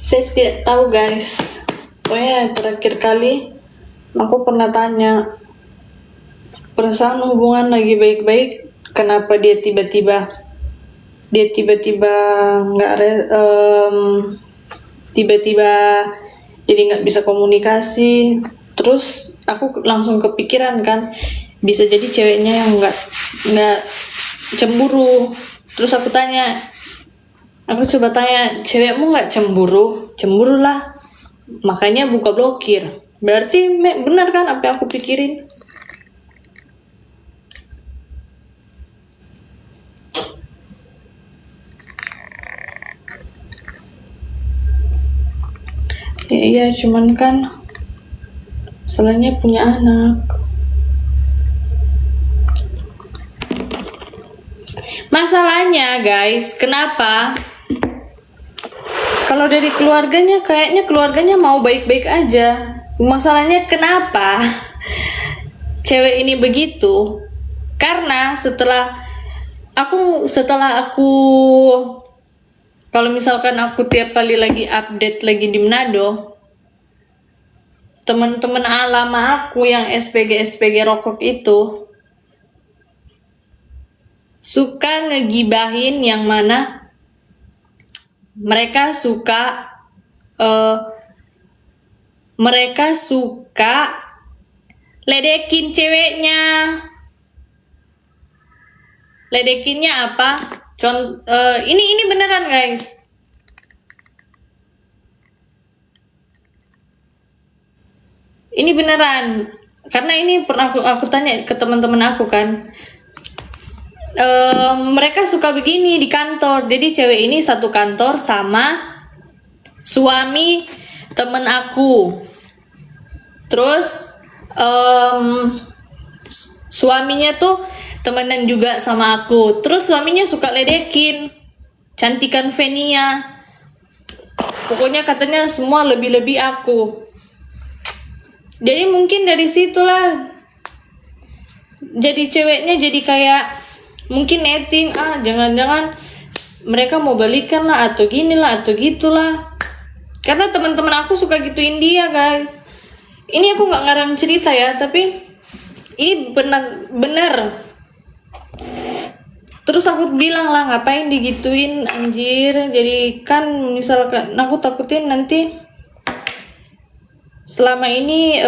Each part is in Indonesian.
Saya tidak tahu guys. Pokoknya terakhir kali aku pernah tanya, perasaan hubungan lagi baik-baik, kenapa dia tiba-tiba nggak tiba-tiba jadi nggak bisa komunikasi. Terus aku langsung kepikiran kan, bisa jadi ceweknya yang nggak cemburu. Terus aku coba tanya, cewekmu nggak cemburu? Cemburu lah, makanya buka blokir. Berarti benar kan apa yang aku pikirin? Ya iya, cuman kan masalahnya punya anak. Masalahnya guys, kenapa? Kalau dari keluarganya, kayaknya keluarganya mau baik-baik aja. Masalahnya kenapa cewek ini begitu? Karena setelah aku kalau misalkan aku tiap kali lagi update lagi di Manado, teman-teman lama aku yang SPG rokok itu suka ngegibahin, yang mana mereka suka ledekin ceweknya. Ledekinnya apa? Ini beneran guys. Ini beneran. Karena ini pernah aku tanya ke teman-teman aku kan. Mereka suka begini di kantor. Jadi cewek ini satu kantor sama suami temen aku. Terus suaminya tuh temenan juga sama aku. Terus suaminya suka ledekin cantikan Venia. Pokoknya katanya semua lebih-lebih aku. Jadi mungkin dari situlah jadi ceweknya jadi kayak mungkin netting, jangan-jangan mereka mau balikan lah, atau gini lah, atau gitulah. Karena teman-teman aku suka gituin dia guys. Ini aku nggak ngarang cerita ya, tapi ini bener. Terus aku bilang lah, ngapain digituin anjir. Jadi kan misalkan aku takutin nanti selama ini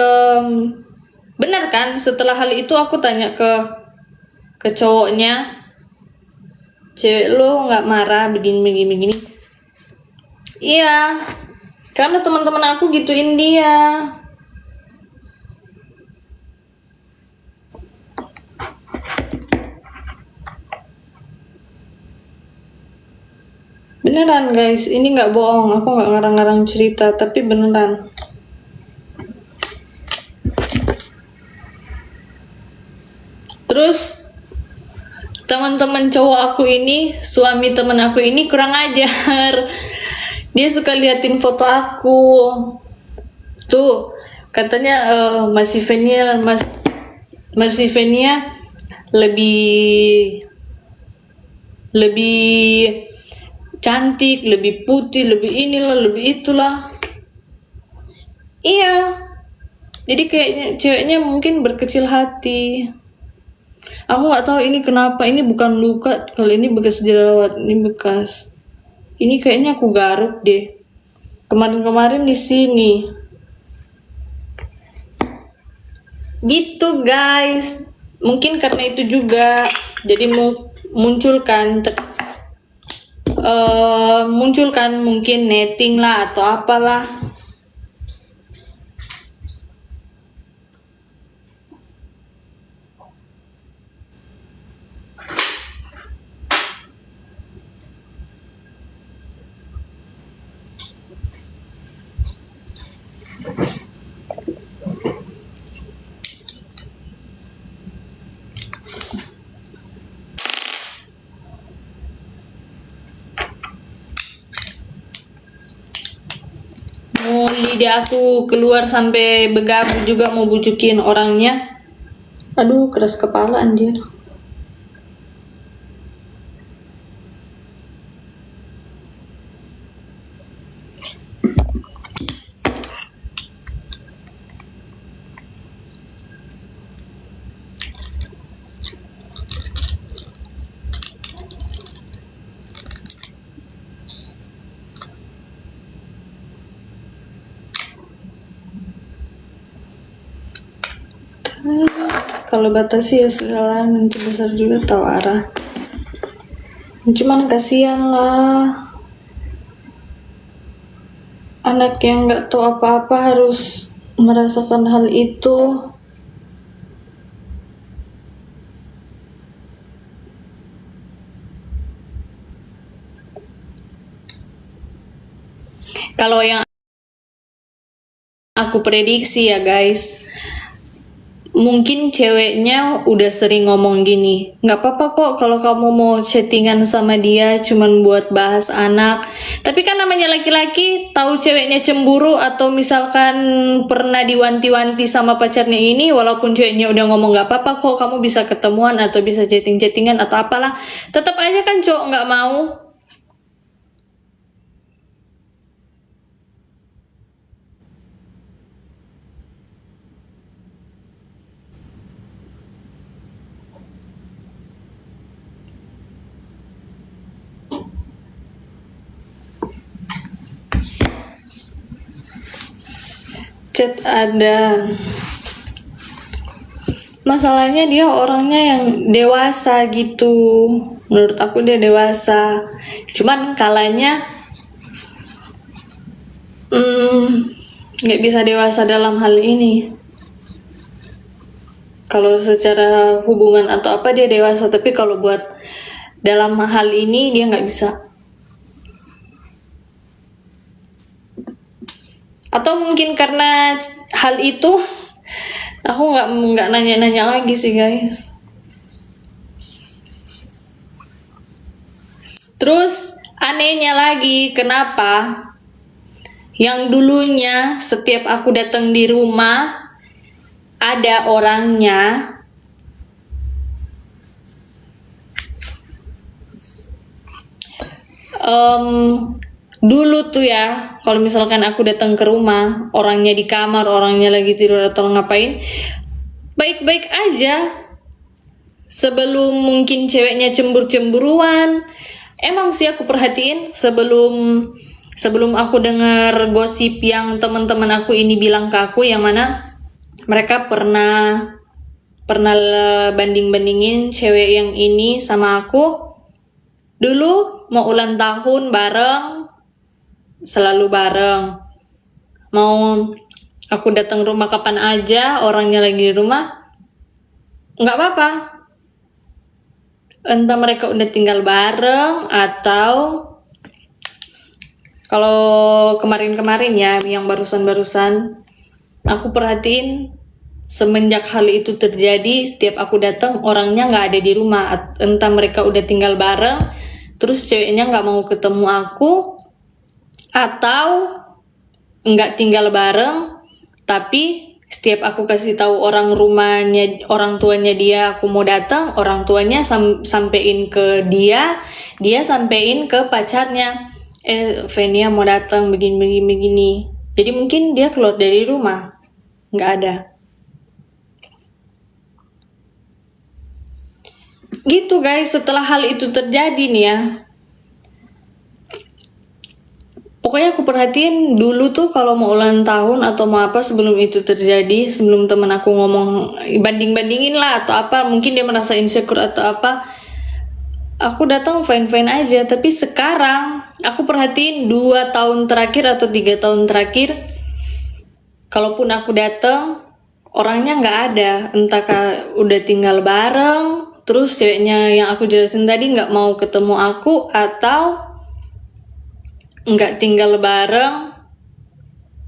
benar kan. Setelah hal itu aku tanya ke cowoknya, cewek lo nggak marah begini. Iya, karena teman-teman aku gituin dia. Beneran guys, ini nggak bohong, aku nggak ngarang-ngarang cerita, tapi beneran. Terus teman-teman cowok aku ini, suami teman aku ini kurang ajar. Dia suka liatin foto aku. Tuh, katanya Mas Venia lebih cantik, lebih putih, lebih inilah, lebih itulah. Iya. Jadi kayaknya ceweknya mungkin berkecil hati. Aku nggak tahu ini kenapa. Ini bukan luka, kalau ini bekas jerawat, ini bekas. Ini kayaknya aku garuk deh. Kemarin-kemarin di sini. Gitu guys. Mungkin karena itu juga. Jadi munculkan mungkin netting lah atau apalah. Lidah aku keluar sampai begabung juga mau bujukin orangnya. Aduh, keras kepala anjir. kalau batasi ya sudahlah, nanti besar juga tahu arah. Cuman kasihan lah, anak yang nggak tahu apa-apa harus merasakan hal itu. Kalau yang aku prediksi ya guys, mungkin ceweknya udah sering ngomong gini, nggak apa-apa kok kalau kamu mau chattingan sama dia cuman buat bahas anak. Tapi kan namanya laki-laki, tahu ceweknya cemburu atau misalkan pernah diwanti-wanti sama pacarnya ini, walaupun ceweknya udah ngomong nggak apa-apa kok kamu bisa ketemuan atau bisa chatting-chattingan atau apalah, tetap aja kan cowok nggak mau. Chat ada. Masalahnya dia orangnya yang dewasa gitu. Menurut aku dia dewasa. Cuman kalanya nggak bisa dewasa dalam hal ini. Kalau secara hubungan atau apa dia dewasa, tapi kalau buat dalam hal ini dia nggak bisa. Atau mungkin karena hal itu aku nggak nanya-nanya lagi sih guys. Terus anehnya lagi, kenapa yang dulunya setiap aku datang di rumah ada orangnya, dulu tuh ya, kalau misalkan aku datang ke rumah, orangnya di kamar, orangnya lagi tidur atau ngapain, baik-baik aja. Sebelum mungkin ceweknya cemburu-cemburuan, emang sih aku perhatiin sebelum aku dengar gosip yang teman-teman aku ini bilang ke aku, yang mana mereka pernah banding-bandingin cewek yang ini sama aku. Dulu mau ulang tahun bareng, selalu bareng. Mau aku datang rumah kapan aja, orangnya lagi di rumah, nggak apa-apa. Entah mereka udah tinggal bareng atau kalau kemarin-kemarin ya, yang barusan-barusan, aku perhatiin semenjak hal itu terjadi, setiap aku datang orangnya nggak ada di rumah. Entah mereka udah tinggal bareng, terus ceweknya nggak mau ketemu aku, atau nggak tinggal bareng, tapi setiap aku kasih tahu orang rumahnya, orang tuanya dia aku mau datang, orang tuanya sampein ke dia sampein ke pacarnya, Venia mau datang begini. Jadi mungkin dia keluar dari rumah, nggak ada. Gitu guys, setelah hal itu terjadi nih ya, pokoknya aku perhatiin dulu tuh kalau mau ulang tahun atau mau apa, sebelum itu terjadi, sebelum temen aku ngomong banding-bandingin lah atau apa, mungkin dia merasa insecure atau apa, aku datang fine-fine aja. Tapi sekarang aku perhatiin 2 tahun terakhir atau 3 tahun terakhir, kalaupun aku datang orangnya nggak ada, entah udah tinggal bareng, terus ceweknya yang aku jelasin tadi nggak mau ketemu aku, atau nggak tinggal bareng.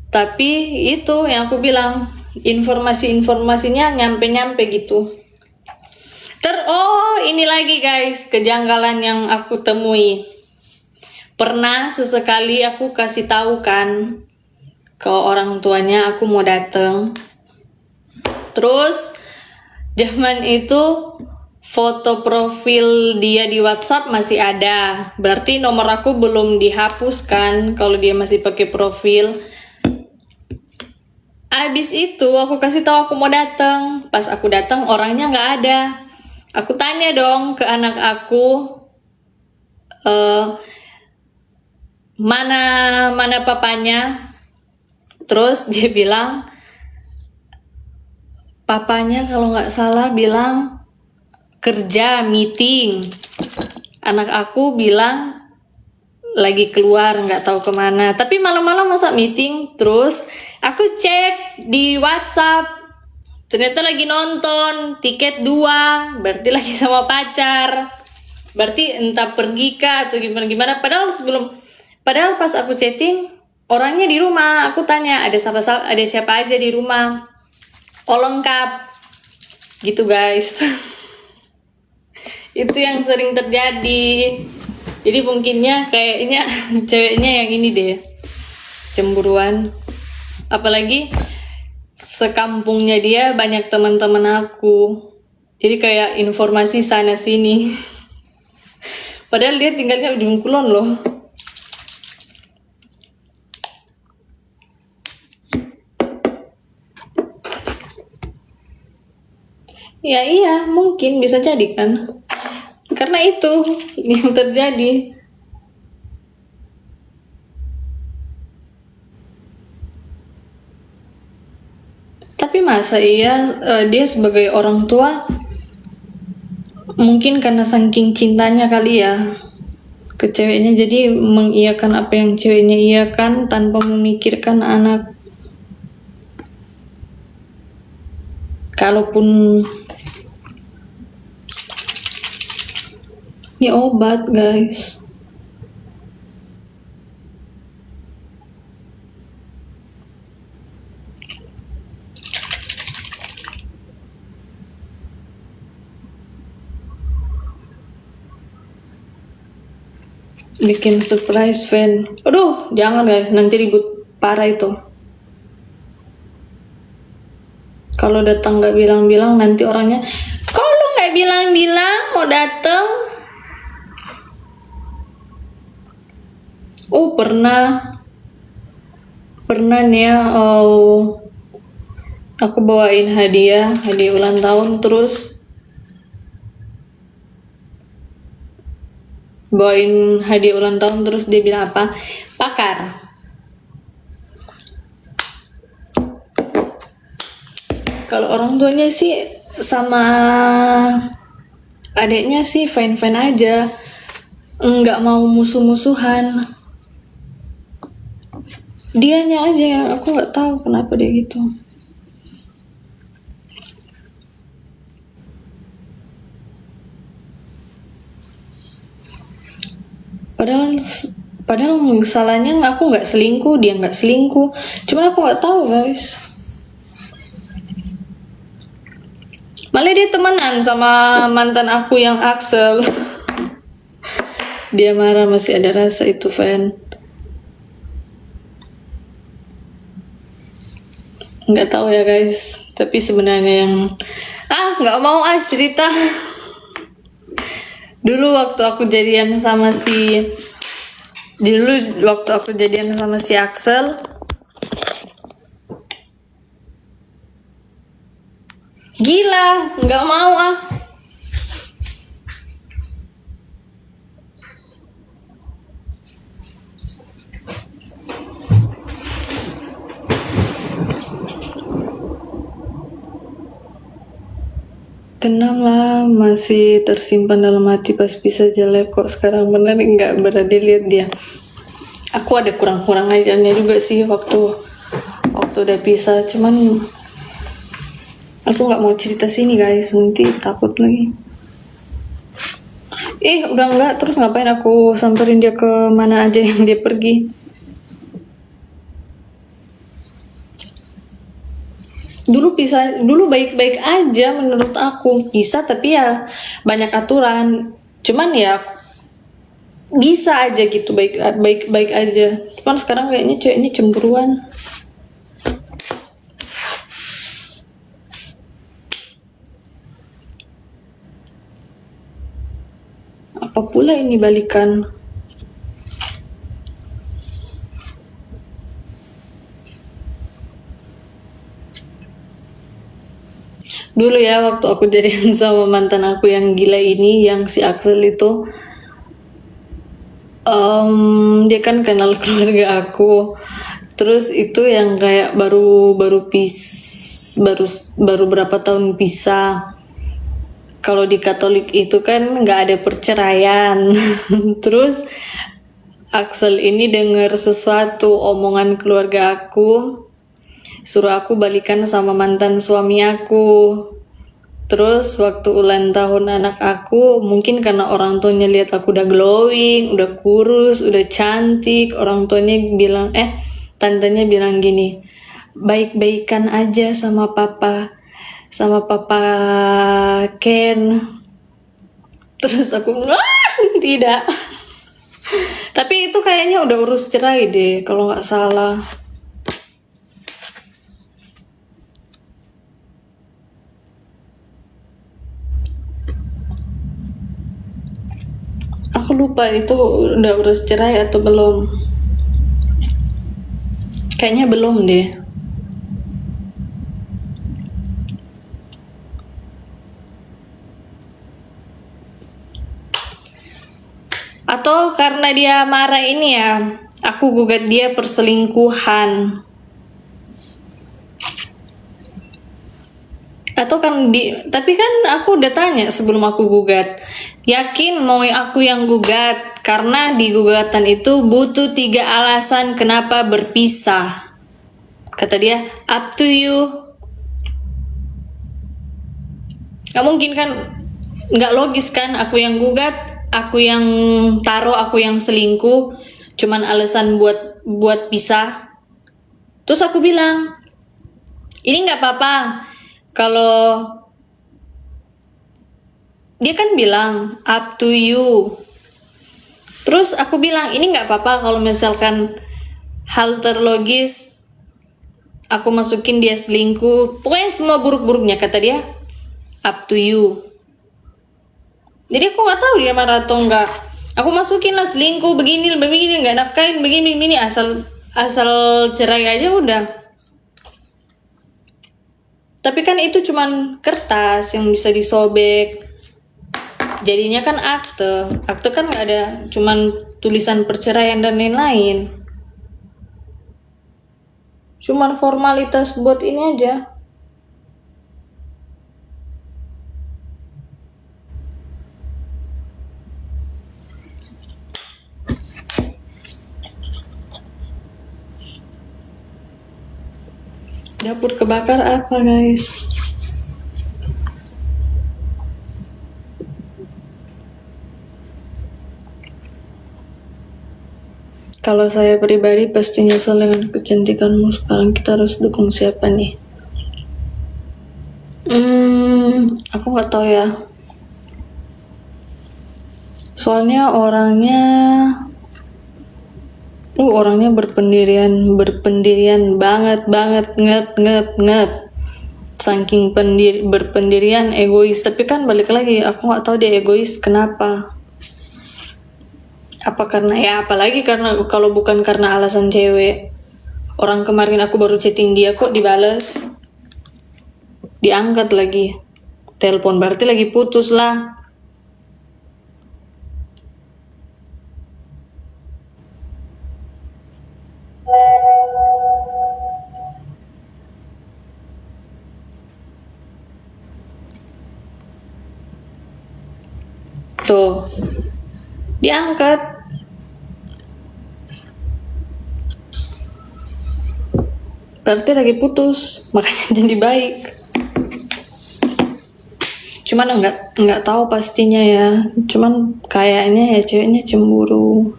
Tapi itu yang aku bilang, informasinya nyampe gitu. Ini lagi guys, kejanggalan yang aku temui. Pernah sesekali aku kasih tahu kan ke orang tuanya aku mau datang. Terus zaman itu foto profil dia di WhatsApp masih ada, berarti nomor aku belum dihapuskan kalau dia masih pakai profil. Abis itu aku kasih tahu aku mau datang. Pas aku datang orangnya nggak ada. Aku tanya dong ke anak aku, mana papanya. Terus dia bilang papanya kalau nggak salah bilang kerja meeting, anak aku bilang lagi keluar nggak tahu kemana, tapi malam-malam masa meeting. Terus aku cek di WhatsApp, ternyata lagi nonton tiket 2, berarti lagi sama pacar, berarti entah pergi kah atau gimana. Padahal pas aku chatting orangnya di rumah. Aku tanya ada siapa aja di rumah, oh lengkap gitu guys. Itu yang sering terjadi. Jadi mungkinnya kayaknya ceweknya yang ini deh, cemburuan. Apalagi sekampungnya dia banyak teman-teman aku, jadi kayak informasi sana sini. Padahal dia tinggalnya ujung kulon loh. Ya iya, mungkin bisa jadi kan. Karena itu yang terjadi. Tapi masa iya dia sebagai orang tua, mungkin karena saking cintanya kali ya ke ceweknya, jadi mengiyakan apa yang ceweknya iyakan tanpa memikirkan anak. Kalaupun ini obat guys, bikin surprise fan. Aduh jangan guys, nanti ribut parah itu. Kalau datang nggak bilang-bilang, nanti orangnya, kok lu nggak bilang-bilang mau datang? Oh pernah nih ya, aku bawain hadiah ulang tahun, terus dia bilang apa? Pakar. Kalau orang tuanya sih sama adiknya sih fine-fine aja, nggak mau musuh-musuhan. Dianya aja yang aku nggak tahu kenapa dia gitu. Padahal salahnya aku nggak selingkuh, dia nggak selingkuh, cuma aku nggak tahu guys. Malah dia temenan sama mantan aku yang Axel. Dia marah, masih ada rasa itu fan. Nggak tahu ya guys, tapi sebenarnya yang nggak mau cerita. Dulu waktu aku jadian sama si Axel, gila, nggak mau Tenang lah, masih tersimpan dalam hati, pas bisa jelek kok. Sekarang bener nggak berani lihat dia. Aku ada kurang-kurang ajarnya juga sih waktu udah pisah, cuman aku nggak mau cerita sini guys, nanti takut lagi. Udah nggak, terus ngapain aku samperin dia ke mana aja yang dia pergi. Dulu baik-baik aja menurut aku, bisa, tapi ya banyak aturan. Cuman ya bisa aja gitu, baik aja. Cuman sekarang kayaknya ceweknya cemburuan. Apa pula ini balikan? Dulu ya waktu aku jadian sama mantan aku yang gila ini, yang si Axel itu, dia kan kenal keluarga aku. Terus itu yang kayak baru baru baru berapa tahun pisah. Kalau di Katolik itu kan nggak ada perceraian. Terus Axel ini dengar sesuatu omongan keluarga aku, suruh aku balikan sama mantan suami aku. Terus waktu ulang tahun anak aku, mungkin karena orang tuanya lihat aku udah glowing, udah kurus, udah cantik, orang tuanya bilang, tantenya bilang gini, baik-baikan aja sama papa Ken. Terus aku tidak. Tapi itu kayaknya udah urus cerai deh, kalau nggak salah. Aku lupa itu udah urus cerai atau belum. Kayaknya belum deh. Atau karena dia marah ini ya, aku gugat dia perselingkuhan. Atau kan tapi kan aku udah tanya sebelum aku gugat, yakin mau aku yang gugat, karena di gugatan itu butuh 3 alasan kenapa berpisah. Kata dia, up to you. Gak mungkin kan, gak logis kan aku yang gugat, aku yang taruh, aku yang selingkuh, cuman alasan buat pisah. Terus aku bilang, ini gak apa-apa. Kalau dia kan bilang up to you. Terus aku bilang ini nggak apa-apa kalau misalkan hal terlogis aku masukin dia selingkuh. Pokoknya semua buruk-buruknya kata dia up to you. Jadi aku nggak tahu dia marah atau enggak. Aku masukin lah selingkuh begini nggak nafkain begini asal cerai aja udah. Tapi kan itu cuman kertas yang bisa disobek. Jadinya kan akte. Akte kan nggak ada, cuman tulisan perceraian dan lain-lain. Cuman formalitas buat ini aja. Dapur kebakar apa guys? Kalau saya pribadi pasti nyesel dengan kecantikanmu. Sekarang kita harus dukung siapa nih? Aku nggak tahu ya. Soalnya orangnya berpendirian banget nget. Saking berpendirian egois. Tapi kan balik lagi, aku nggak tahu dia egois kenapa. Apa karena apalagi karena kalau bukan karena alasan cewek. Orang kemarin aku baru chatting dia kok dibales, diangkat lagi telepon, berarti lagi putus lah. Tuh diangkat, berarti lagi putus, makanya jadi baik. Cuman nggak tahu pastinya ya, cuman kayaknya ya ceweknya cemburu.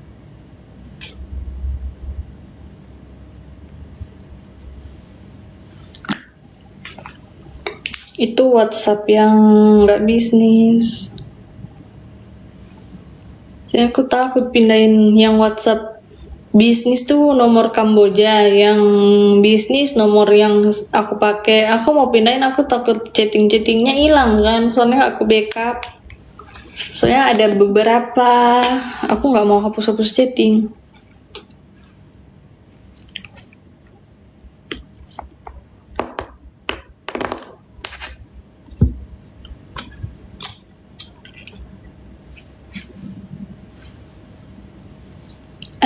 Itu WhatsApp yang nggak bisnis. Jadi aku takut pindahin yang WhatsApp bisnis tuh nomor Kamboja, yang bisnis nomor yang aku pakai. Aku mau pindahin, aku takut chattingnya hilang kan, soalnya aku backup. Soalnya ada beberapa, aku nggak mau hapus chatting.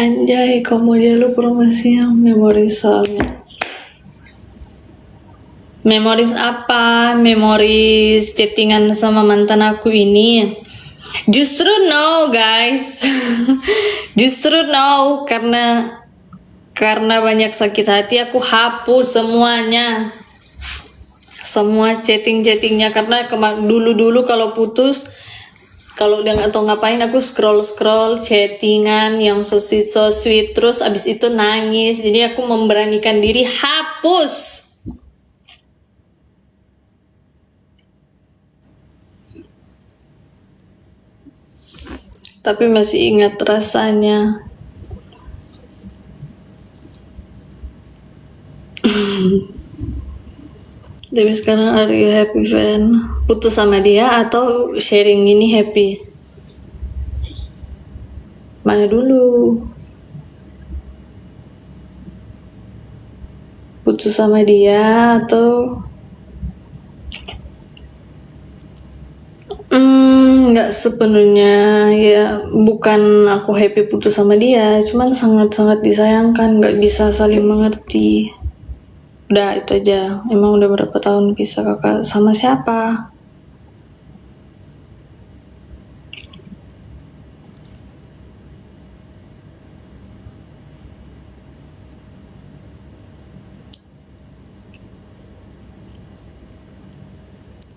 Anjay, kamu aja lu promosi yang memori soalnya. Memoris apa? Memoris chattingan sama mantan aku ini. Justru no guys. Justru no, karena banyak sakit hati aku hapus semuanya. Semua chattingnya, karena dulu kalau putus, kalau udah nggak tahu ngapain, aku scroll chattingan yang so sweet, terus abis itu nangis. Jadi aku memberanikan diri hapus. Tapi masih ingat rasanya. Tapi sekarang are you happy, Van? Putus sama dia atau sharing ini happy? Mana dulu? Putus sama dia atau nggak sepenuhnya ya, bukan aku happy putus sama dia, cuman sangat-sangat disayangkan, nggak bisa saling mengerti. Udah itu aja. Emang udah berapa tahun pisah kakak? Sama siapa?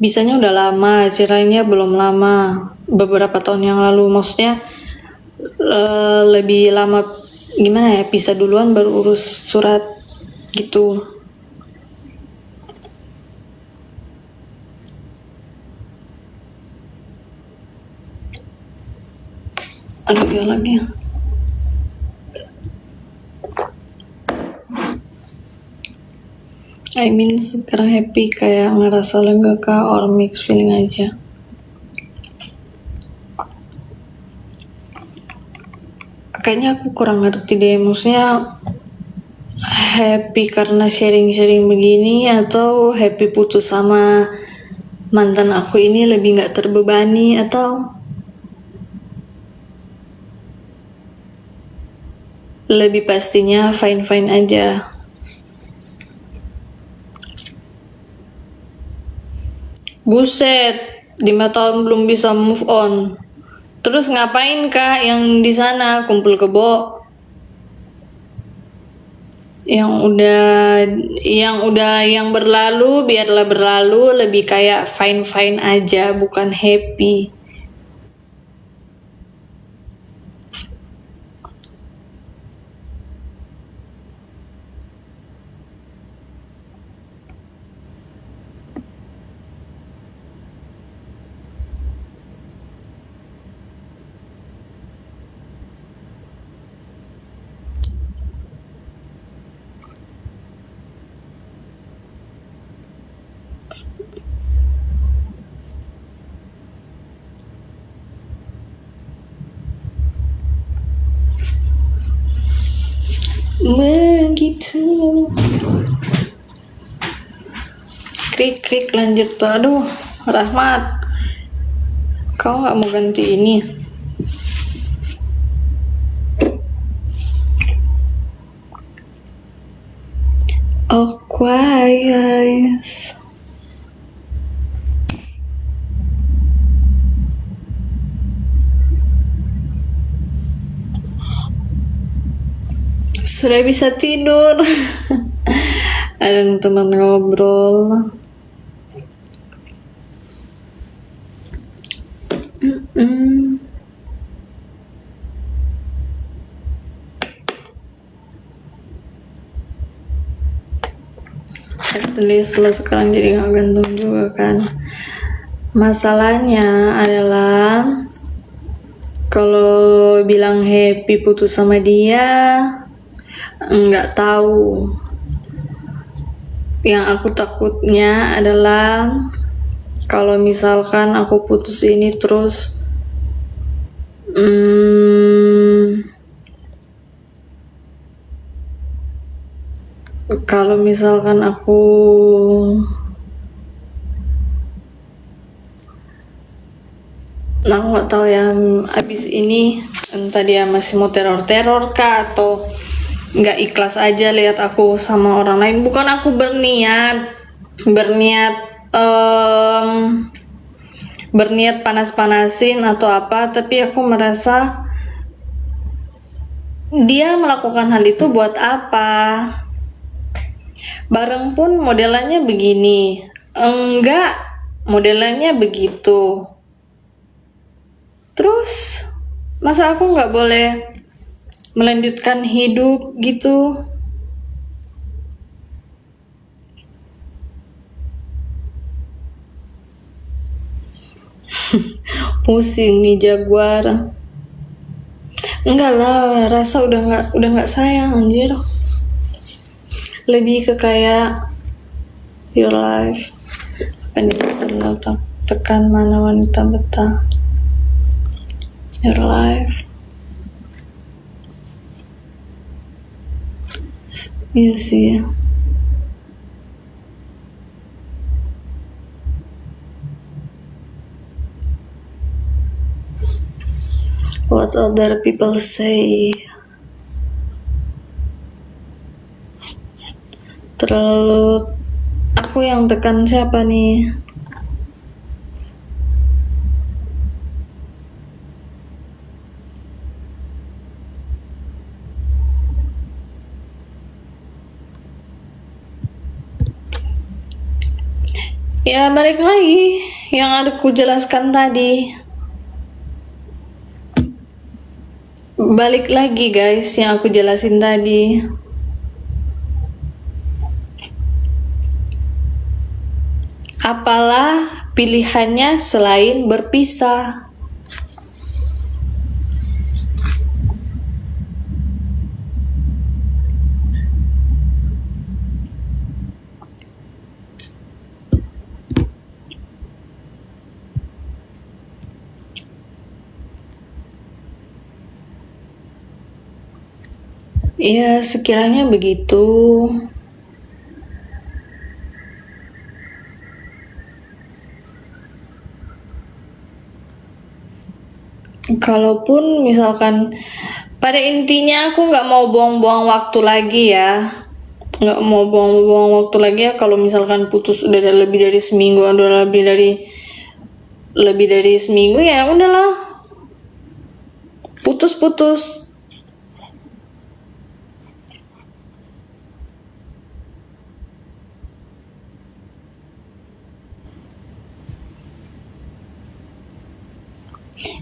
Bisanya udah lama, cerainya belum lama. Beberapa tahun yang lalu, maksudnya lebih lama gimana ya? Pisah duluan baru urus surat gitu. Aduh, dia lagi. I mean sekarang happy, kayak ngerasa lega kah, or mixed feeling aja? Kayaknya aku kurang ngerti deh, maksudnya happy karena sharing-sharing begini, atau happy putus sama mantan aku ini lebih gak terbebani, atau lebih pastinya fine-fine aja. Buset, 5 tahun belum bisa move on. Terus ngapain kak yang di sana, kumpul kebo? Yang berlalu biarlah berlalu, lebih kayak fine-fine aja, bukan happy. Begitu. Krik lanjut. Aduh, Rahmat, kau nggak mau ganti ini? Aquarius. Sudah bisa tidur. Ada teman ngobrol. Tulis lo sekarang jadi gak gantung juga kan. Masalahnya adalah kalau bilang happy putus sama dia, nggak tahu. Yang aku takutnya adalah kalau misalkan aku putus ini terus kalau misalkan aku nggak tahu ya, abis ini entah dia masih mau teror kah, atau nggak ikhlas aja lihat aku sama orang lain. Bukan aku berniat, berniat berniat panas-panasin atau apa, tapi aku merasa dia melakukan hal itu buat apa? Bareng pun modelannya begini, enggak modelannya begitu. Terus masa aku nggak boleh melanjutkan hidup gitu? Pusing nih Jaguar. Enggak lah, rasa udah nggak sayang anjir. Lebih ke kayak your life. Pendidik terlalu tekan mana wanita betah. Your life. Iya sih. What other people say. Terlalu aku yang tekan siapa nih? Ya balik lagi yang aku jelaskan tadi. Balik lagi guys yang aku jelasin tadi. Apalah pilihannya selain berpisah? Ya sekiranya begitu. Kalaupun misalkan pada intinya aku nggak mau buang-buang waktu lagi ya, nggak mau buang-buang waktu lagi ya. Kalau misalkan putus udah lebih dari seminggu, udah lebih dari seminggu ya udahlah, putus.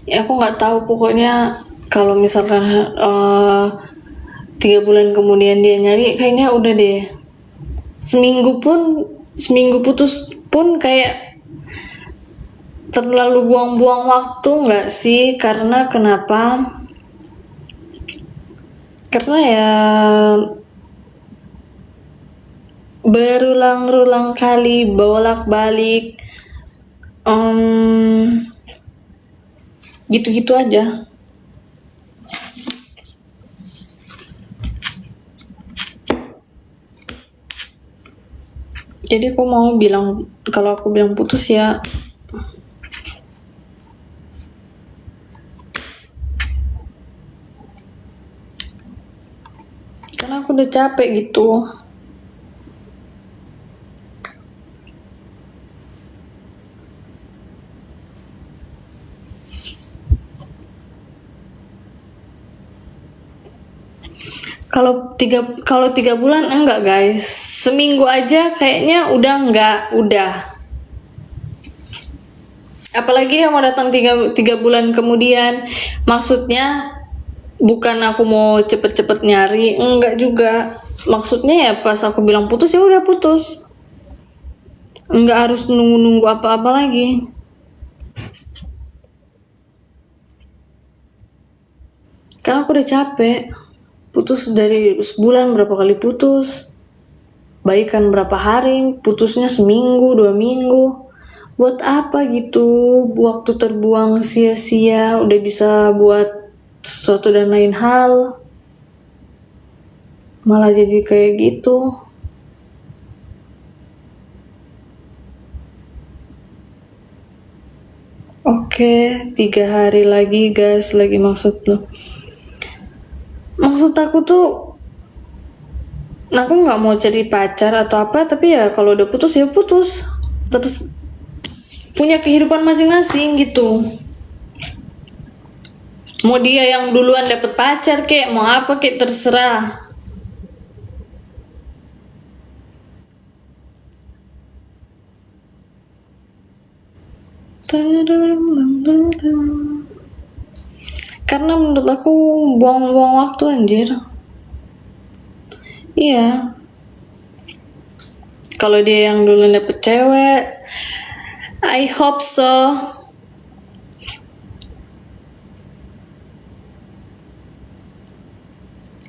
Ya aku nggak tahu, pokoknya kalau misalkan 3 bulan kemudian dia nyari, kayaknya udah deh. Seminggu putus pun kayak terlalu buang-buang waktu nggak sih? Karena kenapa? Karena ya berulang-ulang kali bolak-balik gitu-gitu aja. Jadi aku mau bilang, kalau aku bilang putus ya karena aku udah capek gitu. Kalau 3 bulan enggak guys, seminggu aja kayaknya udah. Apalagi dia mau datang 3 bulan kemudian, maksudnya bukan aku mau cepet-cepet nyari, enggak juga. Maksudnya ya pas aku bilang putus ya udah putus, enggak harus nunggu apa-apa lagi. Karena aku udah capek. Putus dari sebulan berapa kali putus, baikan berapa hari, putusnya seminggu 2 minggu. Buat apa gitu? Waktu terbuang sia-sia, udah bisa buat sesuatu dan lain hal, malah jadi kayak gitu. Oke, 3 hari lagi guys, lagi maksud aku tuh Aku nggak mau jadi pacar atau apa, tapi ya kalau udah putus ya putus, terus punya kehidupan masing-masing gitu. Mau dia yang duluan dapet pacar kek, mau apa kek, terserah. Karena menurut aku buang-buang waktu anjir. Iya. Kalau dia yang dulu dapet cewek, I hope so.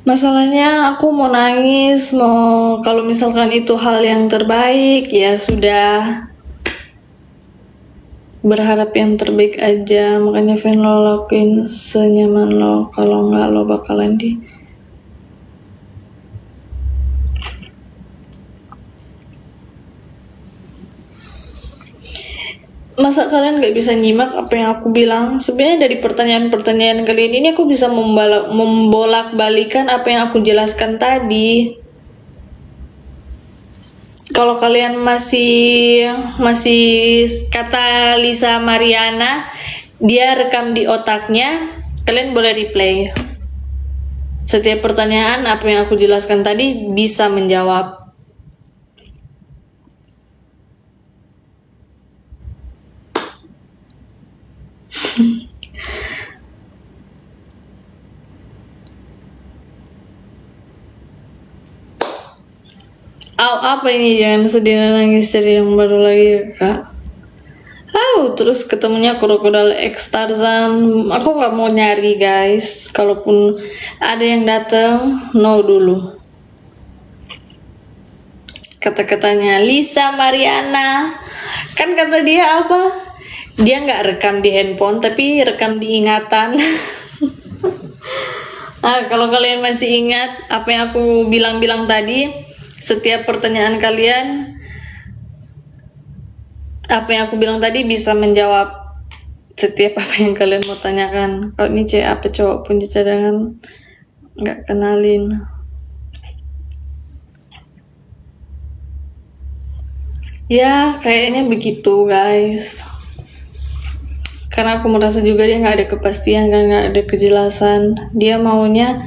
Masalahnya aku mau nangis, kalau misalkan itu hal yang terbaik, ya sudah. Berharap yang terbaik aja, makanya Fen lo lakuin senyaman lo, kalau nggak lo bakalan Masa kalian nggak bisa nyimak apa yang aku bilang? Sebenarnya dari pertanyaan-pertanyaan kalian ini aku bisa membolak-balikan apa yang aku jelaskan tadi. Kalau kalian masih kata Lisa Mariana, dia rekam di otaknya, kalian boleh replay. Setiap pertanyaan apa yang aku jelaskan tadi bisa menjawab. Apa ini, jangan sedih dan nangis, cari yang baru lagi ya kak. Terus ketemunya krokodil X Tarzan. Aku nggak mau nyari guys, kalaupun ada yang datang no dulu. Kata-katanya Lisa Mariana, kan kata dia apa, dia nggak rekam di handphone tapi rekam di ingatan. Kalau kalian masih ingat apa yang aku bilang tadi, setiap pertanyaan kalian, apa yang aku bilang tadi bisa menjawab setiap apa yang kalian mau tanyakan. Kalau ini cewek apa cowok punya cadangan, nggak kenalin. Ya kayaknya begitu guys, karena aku merasa juga dia nggak ada kepastian kan, nggak ada kejelasan. Dia maunya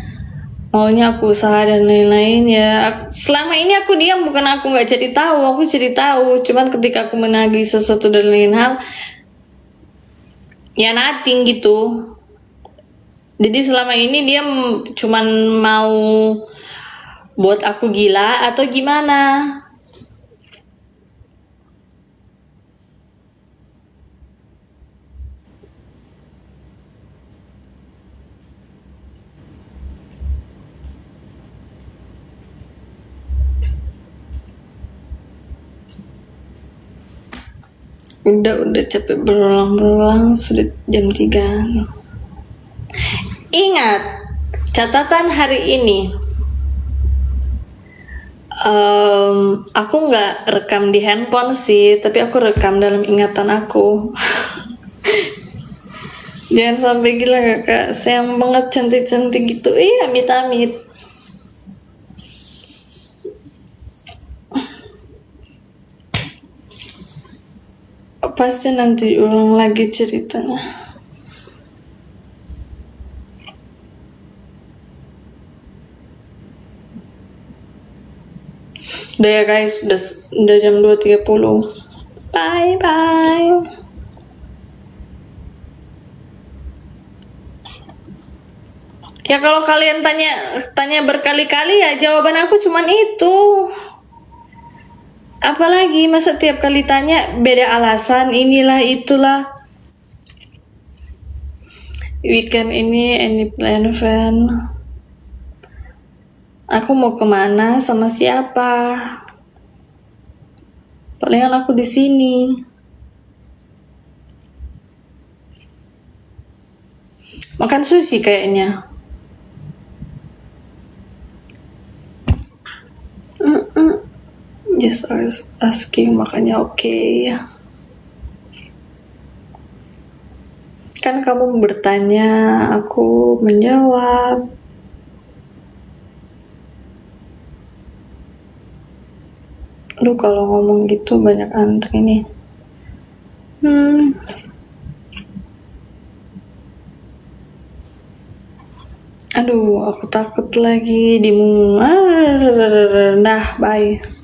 aku usaha dan lain-lain. Ya selama ini aku diam, bukan aku nggak jadi tahu, aku jadi tahu. Cuman ketika aku menagih sesuatu dan lain hal, ya nothing gitu. Jadi selama ini dia cuman mau buat aku gila atau gimana. Udah capek berulang-ulang, sudah jam 3. Ingat, catatan hari ini. Aku nggak rekam di handphone sih, tapi aku rekam dalam ingatan aku. Jangan sampai gila kakak, sayang banget cantik-cantik gitu. Iya, amit-amit. Pasti nanti ulang lagi ceritanya. Udah ya guys, udah jam 2.30. Bye bye. Ya kalau kalian tanya berkali-kali ya jawaban aku cuman itu. Apalagi masa tiap kali tanya beda alasan, inilah itulah. Weekend ini any plan fan? Aku mau kemana sama siapa? Palingan aku di sini. Makan sushi kayaknya. Just asking, makanya oke. Kan kamu bertanya, aku menjawab. Aduh, kalau ngomong gitu banyak antri nih. Aduh, aku takut lagi di nah, bye.